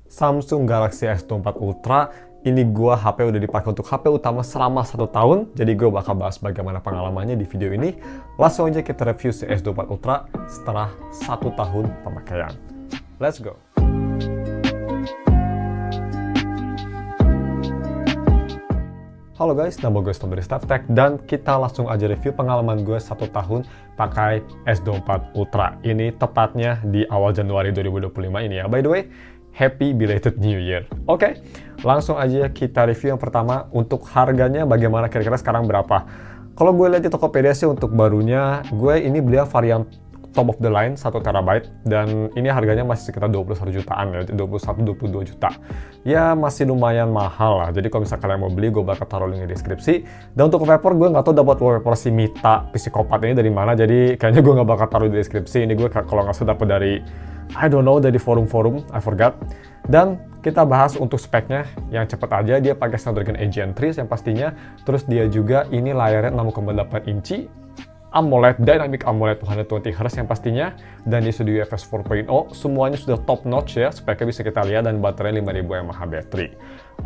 Samsung Galaxy S24 Ultra. Ini gua HP udah dipakai untuk HP utama selama 1 tahun. Jadi gue bakal bahas bagaimana pengalamannya di video ini. Langsung aja kita review si S24 Ultra setelah 1 tahun pemakaian. Let's go! Halo guys, nama gue Tom dari StuffTech dan kita langsung aja review pengalaman gue 1 tahun pakai S24 Ultra. Ini tepatnya di awal Januari 2025 ini ya. By the way, Happy belated New Year. Oke, langsung aja kita review yang pertama. Untuk harganya bagaimana, kira-kira sekarang berapa? Kalau gue lihat di Tokopedia sih untuk barunya, gue ini beli varian top of the line 1 TB dan ini harganya masih sekitar 21 jutaan ya, 21-22 juta. Ya masih lumayan mahal lah. Jadi kalau misalnya kalian mau beli, gue bakal taruh link di deskripsi. Dan untuk wallpaper, gue nggak tahu dapat wallpaper si Mita psikopat ini dari mana. Jadi kayaknya gue nggak bakal taruh di deskripsi. Ini gue kalau nggak salah dapat dari I don't know, dari forum-forum, I forgot. Dan kita bahas untuk speknya yang cepat aja. Dia pakai Snapdragon 8 Gen 3 yang pastinya. Terus dia juga ini layarnya 6,8 inci. AMOLED, Dynamic AMOLED 120Hz yang pastinya, dan di Studio UFS 4.0 semuanya sudah top notch ya, speknya bisa kita lihat, dan baterai 5000 mAh baterai.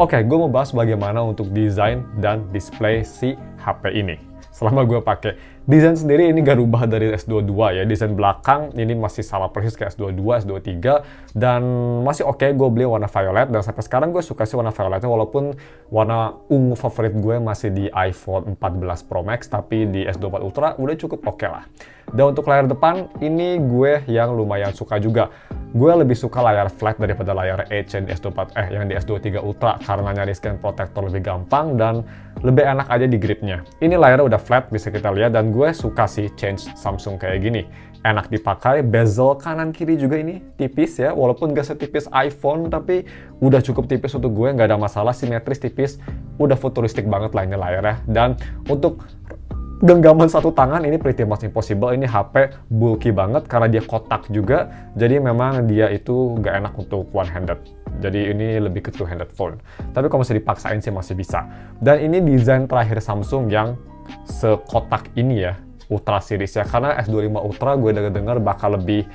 Oke, gue mau bahas bagaimana untuk desain dan display si HP ini. Selama gue pakai, desain sendiri ini gak rubah dari S22 ya, desain belakang ini masih sama persis kayak S22, S23, dan masih oke. Gue beli warna violet, dan sampai sekarang gue suka sih warna violetnya, walaupun warna ungu favorit gue masih di iPhone 14 Pro Max, tapi di S24 Ultra udah cukup oke lah. Dan untuk layar depan, ini gue yang lumayan suka juga. Gue lebih suka layar flat daripada layar Edge yang di S23 Ultra, karena nyari screen protector lebih gampang dan lebih enak aja di gripnya. Ini layarnya udah flat, bisa kita lihat, dan gue suka sih change Samsung kayak gini. Enak dipakai, bezel kanan kiri juga ini tipis ya, walaupun gak setipis iPhone, tapi udah cukup tipis untuk gue, nggak ada masalah, simetris tipis, udah futuristik banget lah ini layarnya. Dan untuk genggaman satu tangan ini pretty much impossible. Ini HP bulky banget karena dia kotak juga, jadi memang dia itu gak enak untuk one handed. Jadi ini lebih ke two handed phone. Tapi kalau masih dipaksain sih masih bisa. Dan ini desain terakhir Samsung yang sekotak ini ya, Ultra series ya, karena S25 Ultra gue dengar bakal lebih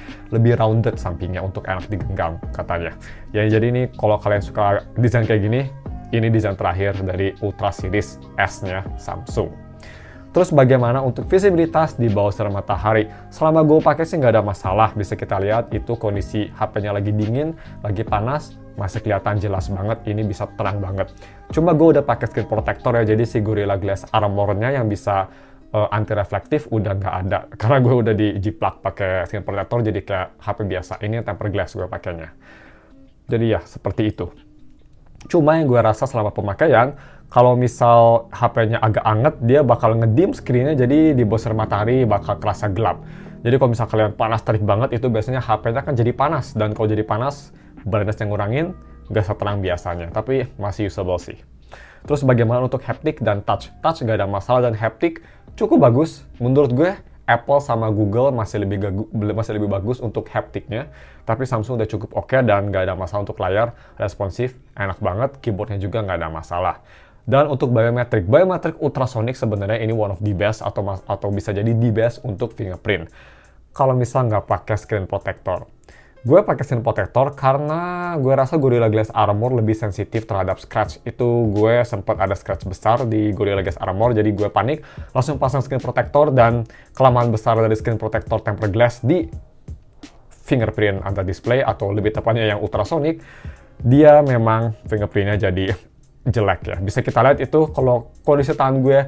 rounded sampingnya untuk enak digenggam katanya. Ya jadi ini kalau kalian suka desain kayak gini, ini desain terakhir dari Ultra series S-nya Samsung. Terus bagaimana untuk visibilitas di bawah sinar matahari? Selama gue pakai sih nggak ada masalah. Bisa kita lihat itu kondisi HP-nya lagi dingin, lagi panas, masih kelihatan jelas banget. Ini bisa terang banget. Cuma gue udah pakai screen protector ya, jadi si Gorilla Glass Armor-nya yang bisa anti reflektif udah nggak ada. Karena gue udah dijiplak pakai screen protector, jadi kayak HP biasa. Ini tempered glass gue pakainya. Jadi ya seperti itu. Cuma yang gue rasa selama pemakaian, kalau misal HP-nya agak anget, dia bakal ngedim screen-nya, jadi di bawah sinar matahari bakal kerasa gelap. Jadi kalau misal kalian panas terik banget, itu biasanya HP-nya kan jadi panas. Dan kalau jadi panas, brightness-nya ngurangin, nggak seterang biasanya. Tapi masih usable sih. Terus bagaimana untuk haptic dan touch? Touch nggak ada masalah, dan haptic cukup bagus. Menurut gue, Apple sama Google masih lebih bagus untuk haptiknya, tapi Samsung udah cukup oke dan nggak ada masalah untuk layar, responsif, enak banget, keyboardnya juga nggak ada masalah. Dan untuk biometric ultrasonic sebenarnya ini one of the best atau bisa jadi the best untuk fingerprint. Kalau misal nggak pakai screen protector. Gue pakai screen protector karena gue rasa Gorilla Glass Armor lebih sensitif terhadap scratch. Itu gue sempat ada scratch besar di Gorilla Glass Armor, jadi gue panik, langsung pasang screen protector, dan kelamaan besar dari screen protector tempered glass di fingerprint under display, atau lebih tepatnya yang ultrasonic, dia memang fingerprintnya jadi jelek ya. Bisa kita lihat itu kalau kondisi tangan gue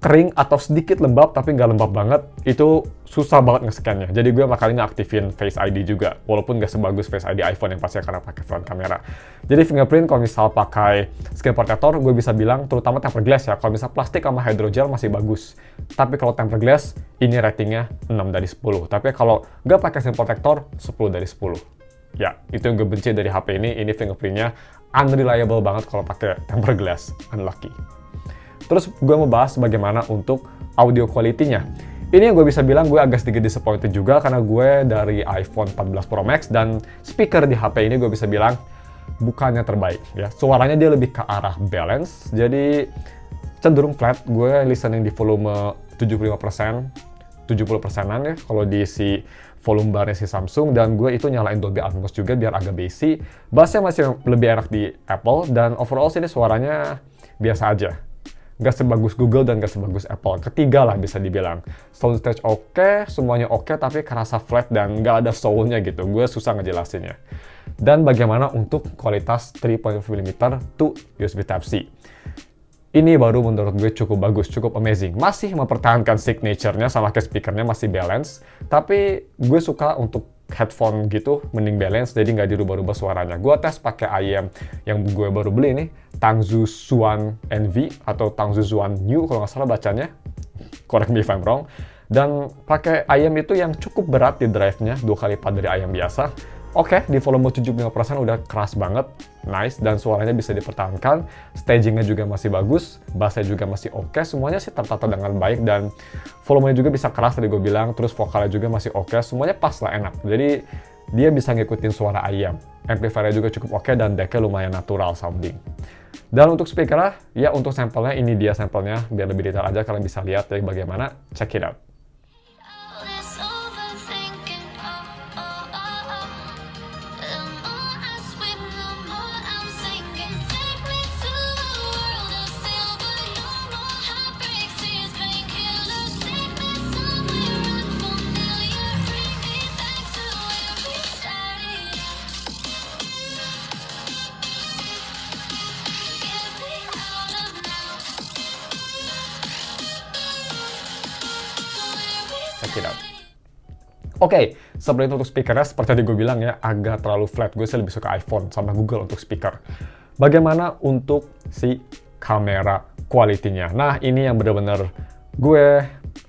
kering atau sedikit lembab tapi nggak lembab banget, itu susah banget nge-scan-nya. Jadi gue makanya aktifin Face ID juga, walaupun nggak sebagus Face ID iPhone yang pasti karena pakai front kamera. Jadi fingerprint kalau misal pakai screen protector, gue bisa bilang terutama tempered glass ya, kalau misal plastik sama hydrogel masih bagus. Tapi kalau tempered glass, ini ratingnya 6 dari 10. Tapi kalau nggak pakai screen protector, 10 dari 10. Ya, itu yang gue benci dari HP ini fingerprintnya unreliable banget kalau pakai tempered glass, unlucky. Terus gue mau bahas bagaimana untuk audio quality-nya. Ini yang gue bisa bilang gue agak sedikit disappointed juga, karena gue dari iPhone 14 Pro Max dan speaker di HP ini gue bisa bilang bukannya terbaik ya. Suaranya dia lebih ke arah balance, jadi cenderung flat. Gue listening di volume 75%, 70%-an ya kalau di si volume barnya si Samsung, dan gue itu nyalain Dolby Atmos juga biar agak bassy. Bassnya masih lebih enak di Apple, dan overall sini suaranya biasa aja. Nggak sebagus Google dan nggak sebagus Apple. Ketiga lah bisa dibilang. Soundstage oke, semuanya oke, tapi kerasa flat dan nggak ada soul-nya gitu. Gue susah ngejelasinnya. Dan bagaimana untuk kualitas 3.5mm to USB Type-C? Ini baru menurut gue cukup bagus, cukup amazing. Masih mempertahankan signature-nya sama kayak speaker-nya masih balance. Tapi gue suka untuk headphone gitu, mending balance, jadi nggak dirubah-rubah suaranya. Gue tes pakai IEM yang gue baru beli nih, Tangzu Xuan NV atau Tangzu Xuan New kalau nggak salah bacanya. Correct me if I'm wrong. Dan pakai IEM itu yang cukup berat di drive-nya, 2 kali lipat dari IEM biasa. Oke, di volume 75% udah keras banget, nice, dan suaranya bisa dipertahankan, stagingnya juga masih bagus, bassnya juga masih oke, semuanya sih tertata dengan baik, dan volumenya juga bisa keras tadi gue bilang, terus vokalnya juga masih oke, semuanya pas lah, enak. Jadi dia bisa ngikutin suara IEM, amplifiernya juga cukup oke, dan decknya lumayan natural sounding. Dan untuk speakernya, ya untuk sampelnya, ini dia sampelnya, biar lebih detail aja kalian bisa lihat ya bagaimana, check it out. Oke, sebenarnya untuk speakernya seperti tadi gue bilang ya, agak terlalu flat. Gue sih lebih suka iPhone sama Google untuk speaker. Bagaimana untuk si kamera quality-nya? Nah, ini yang bener-bener gue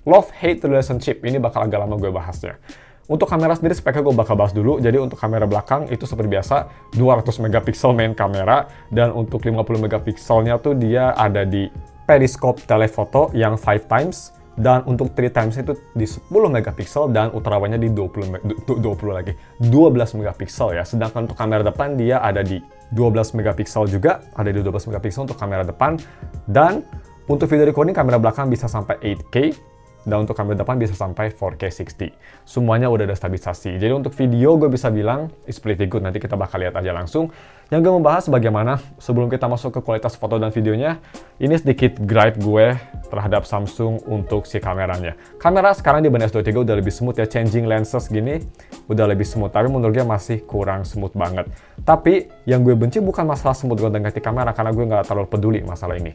love-hate relationship. Ini bakal agak lama gue bahasnya. Untuk kamera sendiri speknya gue bakal bahas dulu. Jadi untuk kamera belakang itu seperti biasa 200 megapiksel main kamera, dan untuk 50 megapikselnya tuh dia ada di periscope telephoto yang 5 times. Dan untuk 3 times itu di 10 megapiksel dan ultrawide-nya di 12 megapiksel ya. Sedangkan untuk kamera depan dia ada di 12 megapiksel juga, ada di 12 megapiksel untuk kamera depan. Dan untuk video recording kamera belakang bisa sampai 8K, dan untuk kamera depan bisa sampai 4K 60. Semuanya udah ada stabilisasi. Jadi untuk video gue bisa bilang it's pretty good. Nanti kita bakal lihat aja langsung. Yang gue mau bahas bagaimana sebelum kita masuk ke kualitas foto dan videonya, ini sedikit gripe gue terhadap Samsung untuk si kameranya. Kamera sekarang di band S23 udah lebih smooth ya, changing lenses gini udah lebih smooth, tapi menurut gue masih kurang smooth banget. Tapi yang gue benci bukan masalah smooth gonta-ganti kamera, karena gue nggak terlalu peduli masalah ini.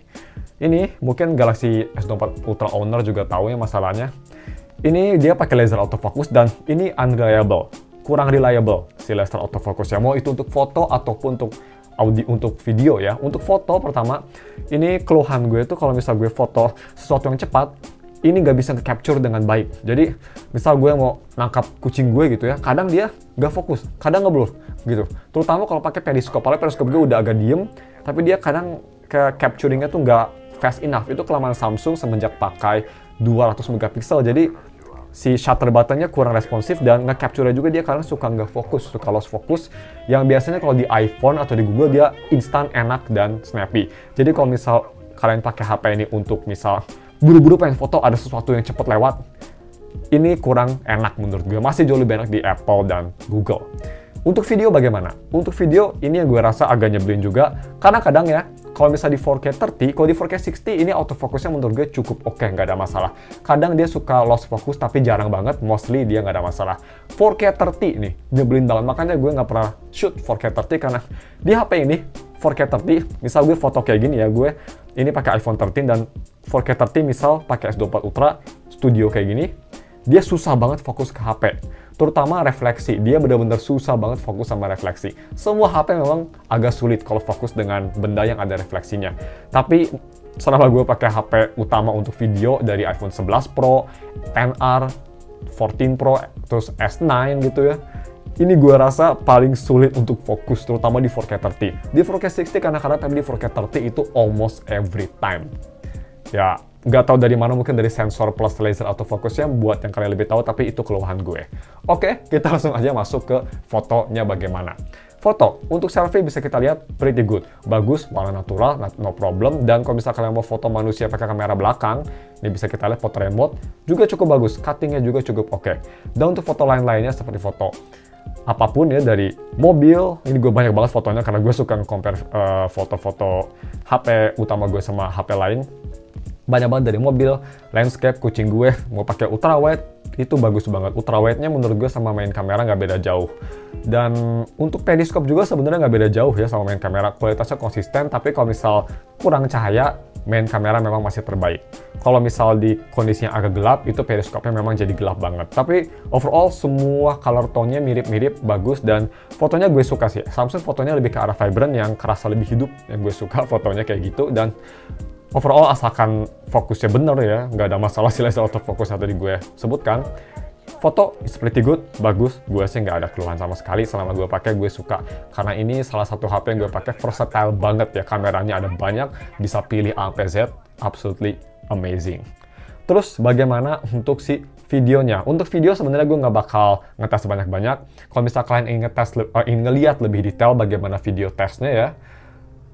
Ini mungkin Galaxy S24 Ultra owner juga tahu ya masalahnya. Ini dia pakai laser autofocus dan ini unreliable, kurang reliable si laser autofocus ya. Mau itu untuk foto ataupun untuk audio, untuk video ya. Untuk foto pertama, ini keluhan gue itu kalau misal gue foto sesuatu yang cepat, ini nggak bisa capture dengan baik. Jadi misal gue mau nangkap kucing gue gitu ya, kadang dia nggak fokus, kadang ngeblur gitu. Terutama kalau pakai periskop, apalagi periskop gue udah agak diem, tapi dia kadang ke capturingnya tuh nggak fast enough. Itu kelemahan Samsung semenjak pakai 200 megapiksel. Jadi si shutter buttonnya kurang responsif, dan nge-capture juga dia kadang suka nggak fokus, suka lost focus. Yang biasanya kalau di iPhone atau di Google dia instan, enak, dan snappy. Jadi kalau misal kalian pakai HP ini untuk misal buru-buru pengen foto, ada sesuatu yang cepet lewat, ini kurang enak menurut gue. Masih jauh lebih enak di Apple dan Google. Untuk video bagaimana? Untuk video ini yang gue rasa agak nyebelin juga, karena kadang ya, kalau misalnya di 4K 30, kalau di 4K 60 ini autofocusnya menurut gue cukup oke, nggak ada masalah. Kadang dia suka lost focus, tapi jarang banget, mostly dia nggak ada masalah. 4K 30 nih, nyebelin banget, makanya gue nggak pernah shoot 4K 30, karena di HP ini 4K 30, misal gue foto kayak gini ya, gue ini pakai iPhone 13 dan 4K 30 misal pakai S24 Ultra Studio kayak gini, dia susah banget fokus ke HP. Terutama refleksi, dia benar-benar susah banget fokus sama refleksi. Semua HP memang agak sulit kalau fokus dengan benda yang ada refleksinya. Tapi selama gue pakai HP utama untuk video dari iPhone 11 Pro, XR, 14 Pro, terus S9 gitu ya, ini gue rasa paling sulit untuk fokus, terutama di 4K 30. Di 4K 60 kadang-kadang, tapi di 4K 30 itu almost every time. Ya, nggak tahu dari mana, mungkin dari sensor plus laser autofocusnya buat yang kalian lebih tahu, tapi itu keluhan gue. Oke, kita langsung aja masuk ke fotonya bagaimana. Foto, untuk selfie bisa kita lihat pretty good. Bagus, warna natural, no problem. Dan kalau misalnya kalian mau foto manusia pakai kamera belakang, ini bisa kita lihat foto remote, juga cukup bagus. Cuttingnya juga cukup oke. Dan untuk foto lain-lainnya seperti foto apapun ya, dari mobil, ini gue banyak banget fotonya karena gue suka compare foto-foto HP utama gue sama HP lain. Banyak banget dari mobil, landscape, kucing gue, mau pakai ultra wide, itu bagus banget. Ultra wide-nya menurut gue sama main kamera nggak beda jauh. Dan untuk periskop juga sebenarnya nggak beda jauh ya sama main kamera. Kualitasnya konsisten, tapi kalau misal kurang cahaya, main kamera memang masih terbaik. Kalau misal di kondisinya agak gelap, itu periskopnya memang jadi gelap banget. Tapi overall semua color tone-nya mirip-mirip, bagus, dan fotonya gue suka sih. Samsung fotonya lebih ke arah vibrant, yang kerasa lebih hidup, yang gue suka fotonya kayak gitu. Dan overall asalkan fokusnya bener ya, nggak ada masalah sih autofocus yang tadi gue sebutkan. Foto is pretty good, bagus. Gue sih nggak ada keluhan sama sekali selama gue pakai, gue suka. Karena ini salah satu HP yang gue pakai versatile banget ya, kameranya ada banyak, bisa pilih A sampai Z, absolutely amazing. Terus bagaimana untuk si videonya? Untuk video sebenarnya gue nggak bakal ngetes banyak-banyak. Kalau misalnya kalian ingin ngeliat lebih detail bagaimana video tesnya ya,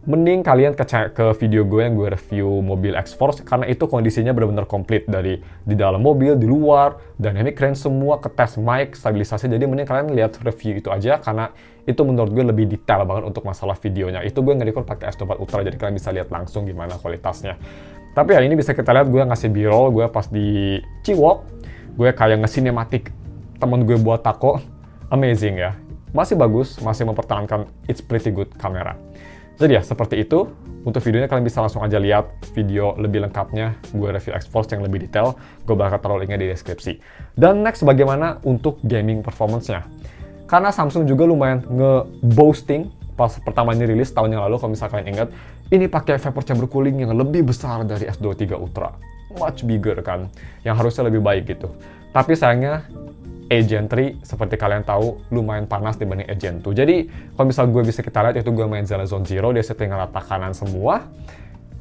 mending kalian ke video gue yang gue review mobil X-Force, karena itu kondisinya benar-benar komplit, dari di dalam mobil, di luar, dynamic range semua, ke tes mic, stabilisasi. Jadi mending kalian lihat review itu aja, karena itu menurut gue lebih detail banget untuk masalah videonya. Itu gue nge-record pakai S24 Ultra, jadi kalian bisa lihat langsung gimana kualitasnya. Tapi ya ini bisa kita lihat gue ngasih b-roll gue pas di Ciwok, gue kayak nge-cinematic temen gue buat taco, amazing ya. Masih bagus, masih mempertahankan it's pretty good kamera. Jadi ya, seperti itu. Untuk videonya kalian bisa langsung aja lihat video lebih lengkapnya, gue review X-Force yang lebih detail, gue bakal taruh linknya di deskripsi. Dan next, bagaimana untuk gaming performance-nya? Karena Samsung juga lumayan nge-boasting pas pertama ini rilis tahun yang lalu, kalau misalnya kalian ingat, ini pakai vapor chamber cooling yang lebih besar dari S23 Ultra. Much bigger kan, yang harusnya lebih baik gitu. Tapi sayangnya, Gen 3 seperti kalian tahu lumayan panas dibanding Gen 2. Jadi kalau misal gue bisa kita lihat, itu gue main Zelda Zone Zero, dia setting rata kanan semua,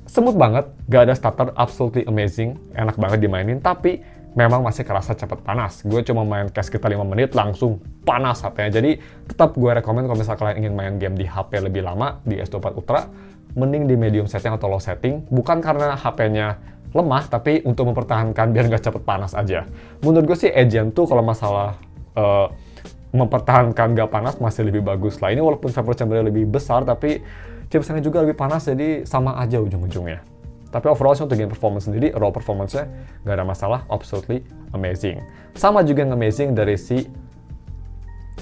smooth banget, gak ada stutter, absolutely amazing, enak banget dimainin. Tapi memang masih kerasa cepet panas. Gue cuma main kayak sekitar 5 menit langsung panas HP-nya. Jadi tetap gue rekomen kalau misal kalian ingin main game di HP lebih lama di S24 Ultra, mending di medium setting atau low setting. Bukan karena HP-nya lemah, tapi untuk mempertahankan biar nggak cepet panas aja. Menurut gue sih Gen 2 kalau masalah mempertahankan nggak panas masih lebih bagus lah. Ini walaupun vapor chamber-nya lebih besar, tapi chipsetnya juga lebih panas, jadi sama aja ujung-ujungnya. Tapi overall untuk game performance sendiri, raw performance-nya nggak ada masalah, absolutely amazing. Sama juga yang amazing dari si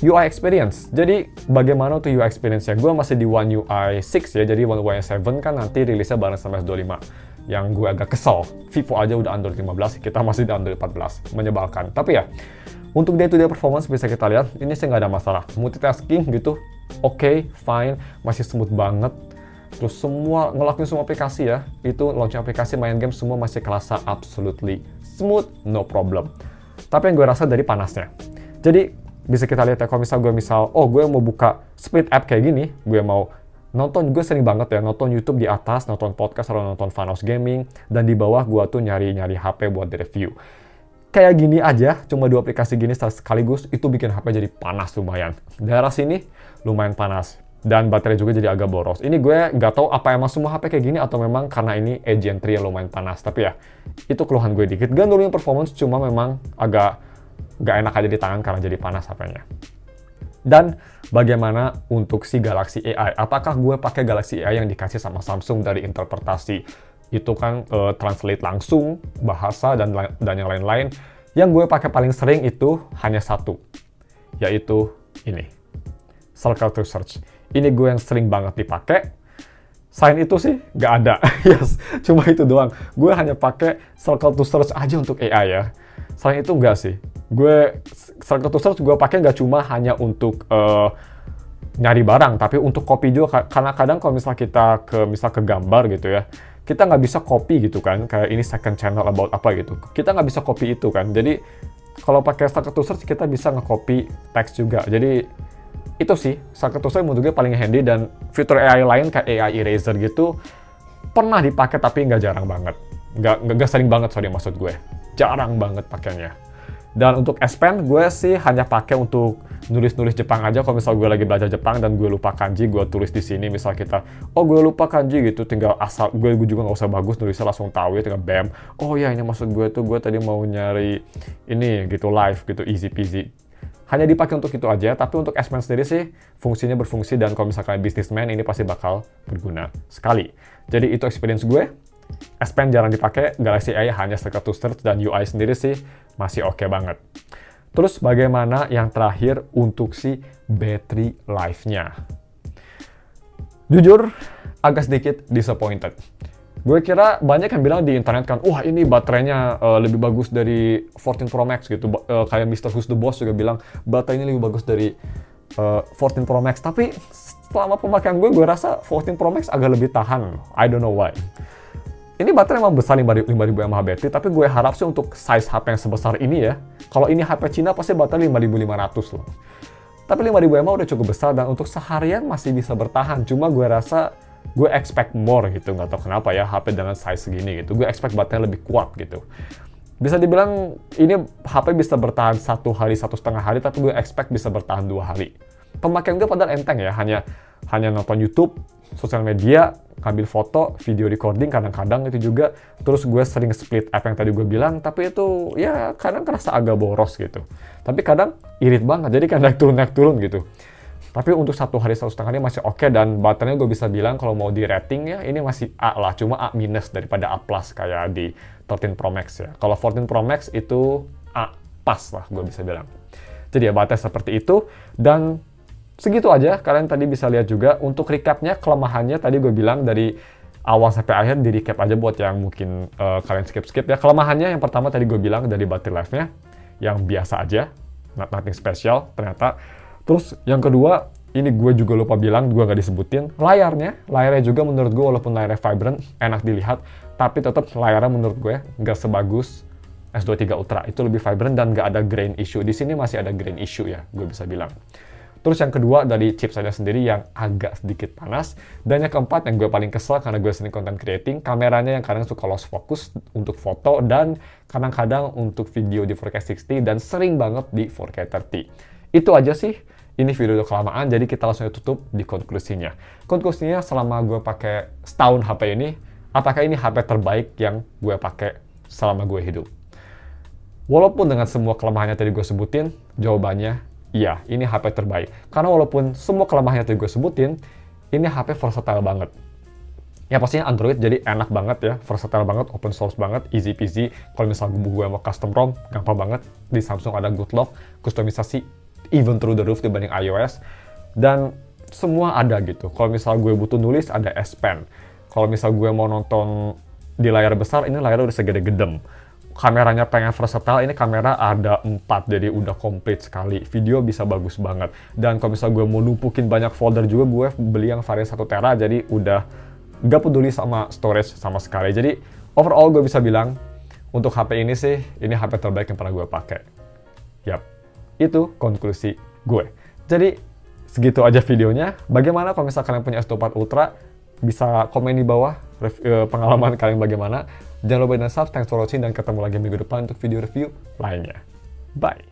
UI experience. Jadi bagaimana untuk UI experience-nya? Gue masih di One UI 6 ya, jadi One UI 7 kan nanti rilisnya bareng sama S25. Yang gue agak kesel, Vivo aja udah Android 15, kita masih di Android 14, menyebalkan. Tapi ya, untuk day-to-day performance bisa kita lihat, ini sih nggak ada masalah. Multitasking gitu, oke, fine, masih smooth banget. Terus semua, ngelakuin semua aplikasi ya, itu launching aplikasi, main game, semua masih kerasa absolutely smooth, no problem. Tapi yang gue rasa dari panasnya. Jadi, bisa kita lihat ya, kalau misal gue mau buka split app kayak gini, gue mau nonton, gue sering banget ya nonton YouTube di atas, nonton podcast atau nonton Funhouse Gaming, dan di bawah gue tuh nyari HP buat di-review. Kayak gini aja, cuma 2 aplikasi gini sekaligus, itu bikin HP jadi panas lumayan. Daerah sini lumayan panas, dan baterai juga jadi agak boros. Ini gue nggak tahu apa emang semua HP kayak gini, atau memang karena ini Gen 3 yang lumayan panas. Tapi ya, itu keluhan gue dikit. Gak nurunin performance, cuma memang agak nggak enak aja di tangan karena jadi panas HP-nya. Dan bagaimana untuk si Galaxy AI? Apakah gue pakai Galaxy AI yang dikasih sama Samsung dari interpretasi? Itu kan translate langsung, bahasa, dan yang lain-lain. Yang gue pakai paling sering itu hanya satu, yaitu ini, Circle to Search. Ini gue yang sering banget dipakai. Selain itu sih, nggak ada. Yes, cuma itu doang. Gue hanya pakai Circle to Search aja untuk AI ya. Selain itu nggak sih. Gue Circle to Search gue pakai nggak cuma hanya untuk nyari barang, tapi untuk copy juga. Karena kadang kalau misal kita ke gambar gitu ya, kita nggak bisa copy gitu kan. Kayak ini second channel about apa gitu. Kita nggak bisa copy itu kan. Jadi kalau pakai Circle to Search kita bisa nge-copy teks juga. Jadi itu sih Circle to Search menurut gue paling handy, dan fitur AI lain kayak AI Eraser gitu pernah dipakai tapi nggak jarang banget. Nggak sering banget, sorry maksud gue. Jarang banget pakainya. Dan untuk S Pen, gue sih hanya pakai untuk nulis-nulis Jepang aja. Kalau misal gue lagi belajar Jepang dan gue lupa kanji, gue tulis di sini. Misal kita, oh gue lupa kanji gitu, tinggal asal, gue juga nggak usah bagus, nulisnya langsung tahu ya, tinggal bam. Oh ya ini maksud gue tuh, gue tadi mau nyari ini gitu, live gitu, easy peasy. Hanya dipakai untuk itu aja, tapi untuk S Pen sendiri sih fungsinya berfungsi, dan kalau misalkan businessman ini pasti bakal berguna sekali. Jadi itu experience gue. S Pen jarang dipakai, Galaxy A hanya sekedar to search, dan UI sendiri sih masih oke banget. Terus bagaimana yang terakhir untuk si battery life-nya? Jujur, agak sedikit disappointed. Gue kira banyak yang bilang di internet kan, wah ini baterainya lebih bagus dari 14 Pro Max gitu. Kayak Mr. Who's the Boss juga bilang, baterainya lebih bagus dari 14 Pro Max. Tapi selama pemakaian gue rasa 14 Pro Max agak lebih tahan. I don't know why. Ini baterai emang besar 5000 mAh battery, tapi gue harap sih untuk size HP yang sebesar ini ya, kalau ini HP Cina pasti baterai 5500 loh. Tapi 5000 mAh udah cukup besar, dan untuk seharian masih bisa bertahan. Cuma gue rasa gue expect more gitu, nggak tahu kenapa ya HP dengan size segini gitu. Gue expect baterai lebih kuat gitu. Bisa dibilang ini HP bisa bertahan 1 hari, 1,5 hari, tapi gue expect bisa bertahan 2 hari. Pemakaian gue padahal enteng ya, hanya nonton YouTube, sosial media, ngambil foto, video recording kadang-kadang itu juga. Terus gue sering split app yang tadi gue bilang, tapi itu ya kadang kerasa agak boros gitu. Tapi kadang irit banget, jadi kadang naik turun gitu. Tapi untuk 1 hari 1,5 hari masih oke, dan baterainya gue bisa bilang kalau mau di rating ya ini masih A lah, cuma A minus daripada A plus kayak di 13 Pro Max ya. Kalau 14 Pro Max itu A pas lah gue bisa bilang. Jadi ya baterai seperti itu, dan segitu aja. Kalian tadi bisa lihat juga untuk recapnya, kelemahannya tadi gue bilang dari awal sampai akhir di recap aja buat yang mungkin kalian skip ya. Kelemahannya yang pertama tadi gue bilang dari battery life-nya yang biasa aja, nothing special ternyata. Terus yang kedua, ini gue juga lupa bilang, gue nggak disebutin, layarnya juga menurut gue walaupun layarnya vibrant, enak dilihat, tapi tetap layarnya menurut gue nggak sebagus S23 Ultra. Itu lebih vibrant dan nggak ada grain issue. Di sini masih ada grain issue ya, gue bisa bilang. Terus yang kedua dari chipsetnya sendiri yang agak sedikit panas. Dan yang keempat yang gue paling kesel karena gue sering content creating, kameranya yang kadang suka lost focus untuk foto dan kadang-kadang untuk video di 4K 60 dan sering banget di 4K 30. Itu aja sih. Ini video udah kelamaan, jadi kita langsung tutup di konklusinya. Konklusinya selama gue pakai setahun HP ini, apakah ini HP terbaik yang gue pakai selama gue hidup? Walaupun dengan semua kelemahannya tadi gue sebutin, jawabannya iya, ini HP terbaik. Karena walaupun semua kelemahannya tadi gue sebutin, ini HP versatile banget. Ya pastinya Android jadi enak banget ya, versatile banget, open source banget, easy peasy. Kalau misalnya gue mau custom ROM, gampang banget. Di Samsung ada good lock, kustomisasi even through the roof dibanding iOS. Dan semua ada gitu. Kalau misalnya gue butuh nulis, ada S Pen. Kalau misalnya gue mau nonton di layar besar, ini layarnya udah segede gedem. Kameranya pengen versatile, ini kamera ada 4, jadi udah komplit sekali. Video bisa bagus banget. Dan kalau misalnya gue mau numpukin banyak folder juga, gue beli yang varian 1 tera, jadi udah gak peduli sama storage sama sekali. Jadi overall gue bisa bilang, untuk HP ini sih, ini HP terbaik yang pernah gue pakai. Yap, itu konklusi gue. Jadi segitu aja videonya. Bagaimana kalau misalnya kalian punya S24 Ultra? Bisa komen di bawah pengalaman kalian bagaimana. Jangan lupa dan subscribe, thanks for watching, dan ketemu lagi minggu depan untuk video review lainnya. Bye!